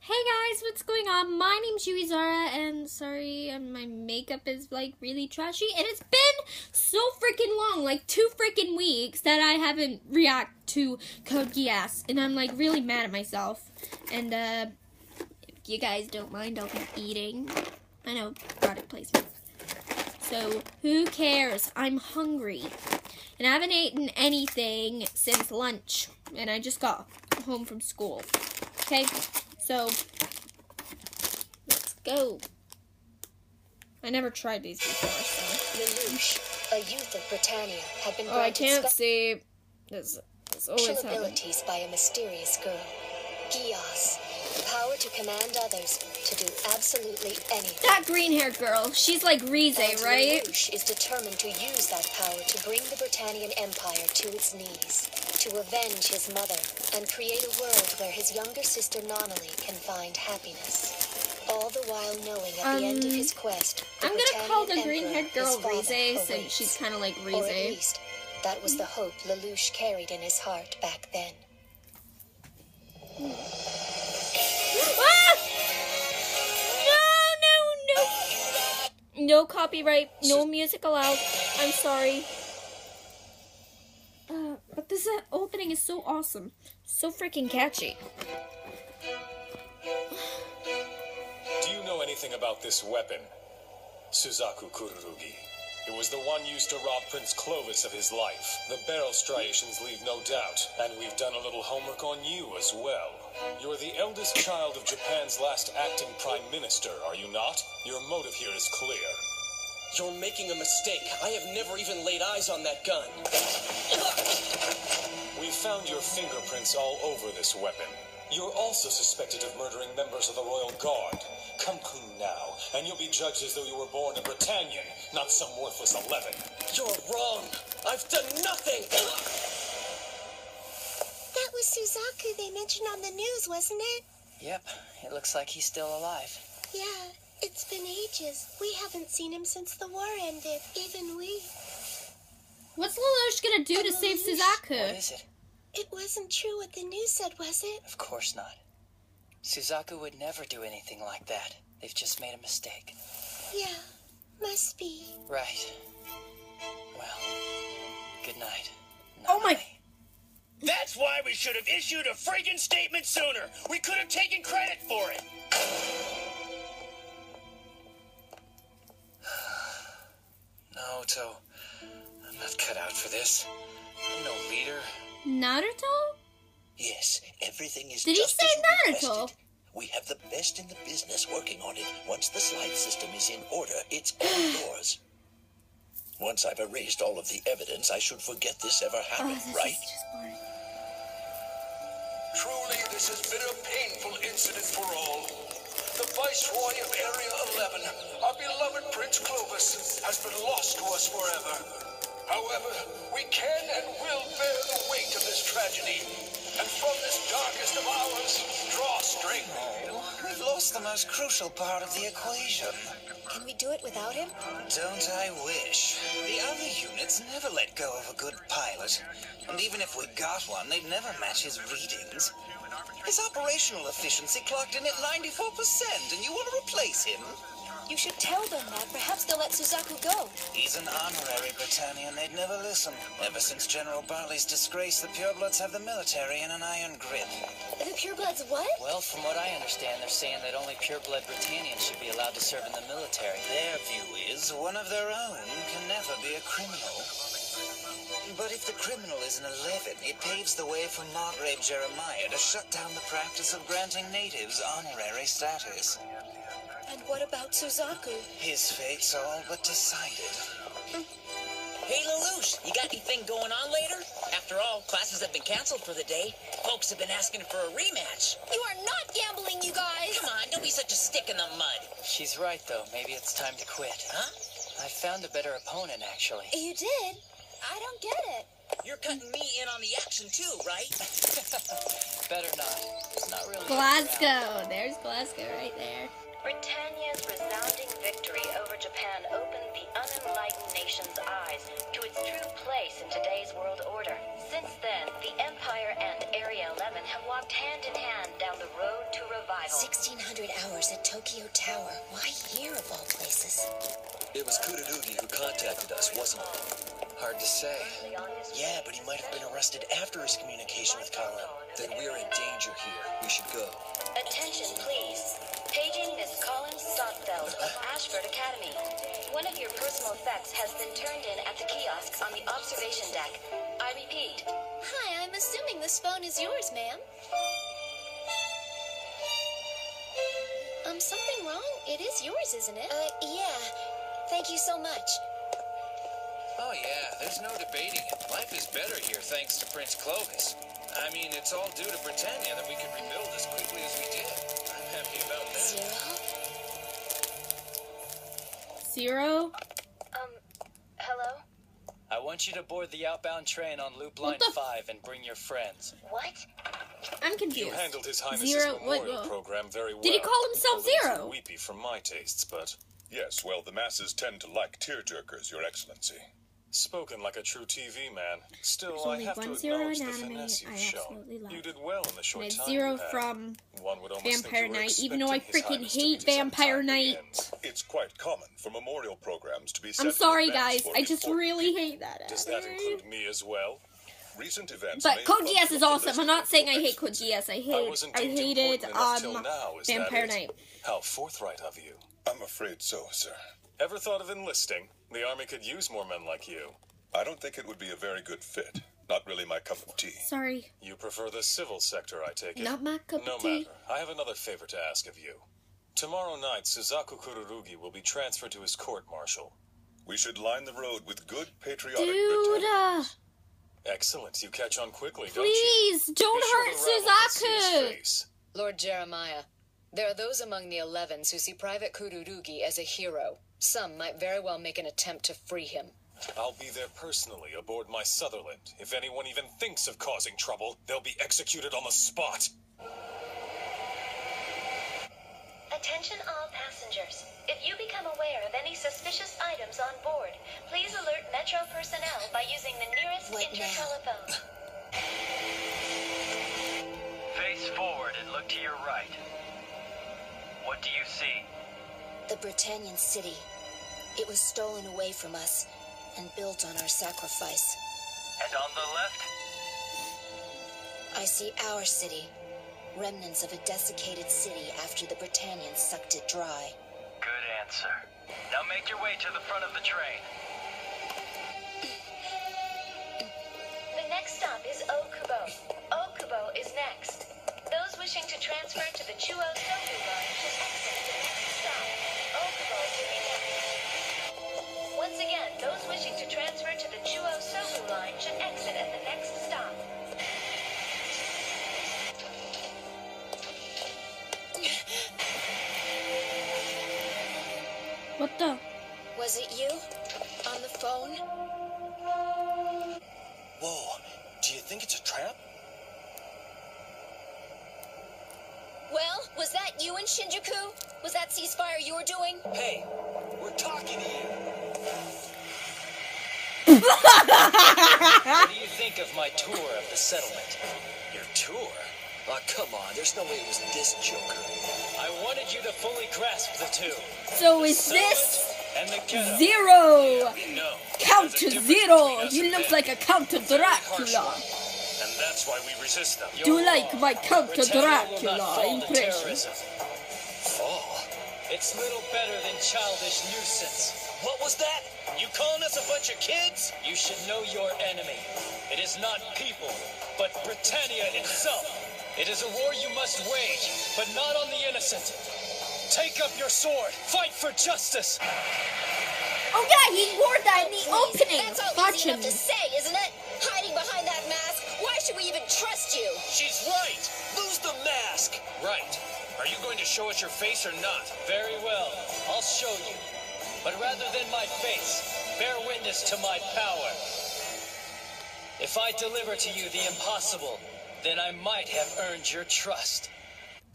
Hey guys, what's going on? My name's Zara, and sorry, my makeup is like really trashy, and it's been so freaking long, like 2 freaking weeks that I haven't react to Code Geass, and I'm like really mad at myself. And if you guys don't mind, I'll be eating. I know, product placement. So who cares? I'm hungry, and I haven't eaten anything since lunch, and I just got home from school. Okay. So, let's go. I never tried these before, so. Lelouch, a youth of Britannia, had been Oh, I granted can't see. This always special happens. abilities by a mysterious girl. Geass, the power to command others, to do absolutely anything. That green-haired girl, she's like Rize, And right? Lelouch is determined to use that power to bring the Britannian Empire to its knees, to avenge his mother, and create a world where his younger sister Nonnally can find happiness. All the while knowing at the end of his quest, the I'm gonna call the Britannian green-haired Emperor, girl his father, Rize, since awaits. she's kind of like Or at Rize. least, that was the hope Lelouch carried in his heart back then. Ah! No! No copyright, no music allowed. I'm sorry. But this opening is so awesome. So freaking catchy. Do you know anything about this weapon? Suzaku Kururugi. It was the one used to rob Prince Clovis of his life. The barrel striations leave no doubt, and we've done a little homework on you as well. You're the eldest child of Japan's last acting prime minister, are you not? Your motive here is clear. You're making a mistake. I have never even laid eyes on that gun. We found your fingerprints all over this weapon. You're also suspected of murdering members of the Royal Guard. Come clean now, and you'll be judged as though you were born a Britannian, not some worthless 11. You're wrong. I've done nothing. That was Suzaku they mentioned on the news, wasn't it? Yep, it looks like he's still alive. Yeah, it's been ages. We haven't seen him since the war ended. Even we. What's Lelouch gonna do to save Suzaku? What is it? It wasn't true what the news said, was it? Of course not. Suzaku would never do anything like that. They've just made a mistake. Yeah, must be. Right. Well, good night. Oh my... That's why we should have issued a friggin' statement sooner. We could have taken credit for it. Naoto, I'm not cut out for this. I'm no leader. Naruto? Yes, everything is Did he just say as you Naruto? requested. We have the best in the business working on it. Once the slide system is in order, it's all yours. Once I've erased all of the evidence, I should forget this ever happened, this right? is just boring. Truly, this has been a painful incident for all. The Viceroy of Area 11, our beloved Prince Clovis, has been lost to us forever. However, we can and will bear the weight of this tragedy, and from this darkest of hours, draw strength. We've lost the most crucial part of the equation. Can we do it without him? Don't I wish? The other units never let go of a good pilot. And even if we got one, they'd never match his readings. His operational efficiency clocked in at 94%, and you want to replace him? You should tell them that. Perhaps they'll let Suzaku go. He's an honorary Britannian. They'd never listen. Ever since General Barley's disgrace, the purebloods have the military in an iron grip. The purebloods what? Well, from what I understand, they're saying that only pureblood Britannians should be allowed to serve in the military. Their view is one of their own can never be a criminal. But if the criminal is an 11, it paves the way for Margrave Jeremiah to shut down the practice of granting natives honorary status. And what about Suzaku? His fate's all but decided. Hey, Lelouch, you got anything going on later? After all, classes have been canceled for the day. Folks have been asking for a rematch. You are not gambling, you guys! Come on, don't be such a stick in the mud. She's right, though. Maybe it's time to quit. Huh? I found a better opponent, actually. You did? I don't get it. You're cutting me in on the action, too, right? Better not. It's not really... Glasgow. There's Glasgow right there. Britannia's resounding victory over Japan opened the unenlightened nation's eyes to its true place in today's world order. Since then, the Empire and Area 11 have walked hand in hand down the road to revival. arrival. 1600 hours at Tokyo Tower. Why here of all places? It was Kururugi who contacted us, wasn't it? Hard to say. Yeah, but he might have been arrested after his communication with Colin. Then we're in danger here. We should go. Attention, please. Paging Miss Collins Stotfeld of Ashford Academy. One of your personal effects has been turned in at the kiosk on the observation deck. I repeat. Hi, I'm assuming this phone is yours, ma'am. Something wrong? It is yours, isn't it? Yeah. Thank you so much. Oh yeah, there's no debating it. Life is better here thanks to Prince Clovis. I mean, it's all due to Britannia that we could rebuild as quickly as we did. I'm happy about that. Zero? Hello? I want you to board the outbound train on Loop Line 5 and bring your friends. What? I'm confused. You handled His Highness's Zero, memorial program very well. Did he call himself Although it's Zero? weepy for my tastes, but Yes, well, the masses tend to like tearjerkers, Your Excellency. spoken like a true TV man. Still, There's I only have one to Zero acknowledge in the anime finesse I you've shown. absolutely love. You did well in the short And it's time Zero you had. from One would almost Vampire think you were Knight, even though I expecting His freaking Highness to hate be sometime Vampire at the Knight. end. It's quite common for memorial programs to be set I'm in sorry, advance guys. for I just important really hate that. Does that include me as well? recent events. But may Code bump Geass up is the awesome. list I'm not of saying I hate experts. Code Geass. I wasn't hated deemed important enough till now, is that Vampire it? Knight. How forthright of you. I'm afraid so, sir. Ever thought of enlisting? The army could use more men like you. I don't think it would be a very good fit. Not really my cup of tea. Sorry. You prefer the civil sector, I take it. Not my cup No of tea. matter. I have another favor to ask of you. Tomorrow night, Suzaku Kururugi will be transferred to his court-martial. We should line the road with good patriotic Dude, Britons. Excellent. You catch on quickly, please, don't Be sure hurt to rattle if you see his Suzaku. face. Lord Jeremiah, there are those among the 11s who see Private Kururugi as a hero. Some might very well make an attempt to free him. I'll be there personally aboard my Sutherland. If anyone even thinks of causing trouble, they'll be executed on the spot. Attention all passengers. If you become aware of any suspicious items on board, please alert Metro personnel by using the nearest intertelephone. Face forward and look to your right. What do you see? The Britannian city. It was stolen away from us and built on our sacrifice. And on the left? I see our city. Remnants of a desiccated city after the Britannians sucked it dry. Good answer. Now make your way to the front of the train. The next stop is Okubo. Okubo is next. Those wishing to transfer to the Chuo Soku line should exit the next stop. Okubo will be next. Once again, those wishing to transfer to the Chuo Soku line should exit at the next stop. What the? Was it you? On the phone? Whoa, do you think it's a trap? Well, was that you in Shinjuku? Was that ceasefire you were doing? Hey, we're talking to you. What do you think of my tour of the settlement? Your tour? Oh, come on, there's no way it was this joker. I wanted you to fully grasp the two. So is this And the ghetto. Zero? No. Count There's to a difference zero. between us He and looks them. like a Count Dracula. And that's why we resist them. Do you like my Count Britannia will not Dracula fall to impression? terrorism. Fall? It's little better than childish nuisance. What was that? You calling us a bunch of kids? You should know your enemy. It is not people, but Britannia itself. It is a war you must wage, but not on the innocent. Take up your sword. Fight for justice. Oh yeah, he wore that in the opening. That's all Watch easy him. enough to say, isn't it? Hiding behind that mask. Why should we even trust you? She's right. Lose the mask. Right. Are you going to show us your face or not? Very well. I'll show you. But rather than my face, bear witness to my power. If I deliver to you the impossible, then I might have earned your trust.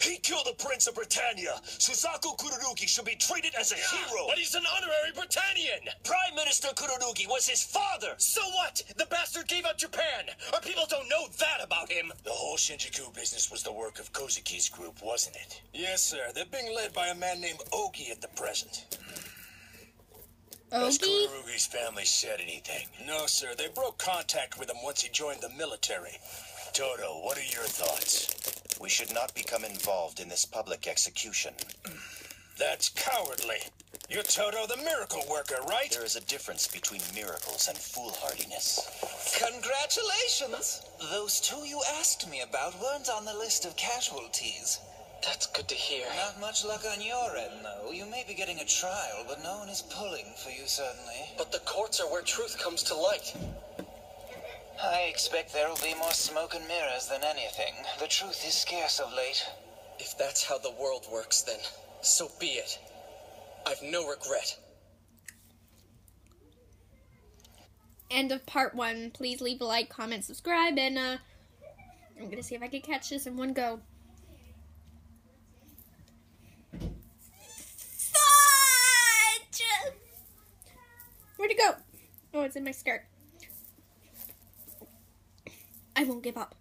He killed the Prince of Britannia. Suzaku Kururugi should be treated as a hero. But he's an honorary Britannian! Prime Minister Kururugi was his father. So what? The bastard gave up Japan! Our people don't know that about him! The whole Shinjuku business was the work of Kozuki's group, wasn't it? Yes, sir. They're being led by a man named Ogi at the present. Has Ogi? Kururugi's family said anything? No, sir. They broke contact with him once he joined the military. Toto, what are your thoughts? We should not become involved in this public execution. That's cowardly. You're Toto the miracle worker, right? There is a difference between miracles and foolhardiness. Congratulations! Those two you asked me about weren't on the list of casualties. That's good to hear. Not much luck on your end, though. You may be getting a trial, but no one is pulling for you, certainly. But the courts are where truth comes to light. I expect there will be more smoke and mirrors than anything. The truth is scarce of late. If that's how the world works, then so be it. I've no regret. End of part 1. Please leave a like, comment, subscribe, and I'm gonna see if I can catch this in one go. Fudge! Where'd it go? Oh, it's in my skirt. I won't give up.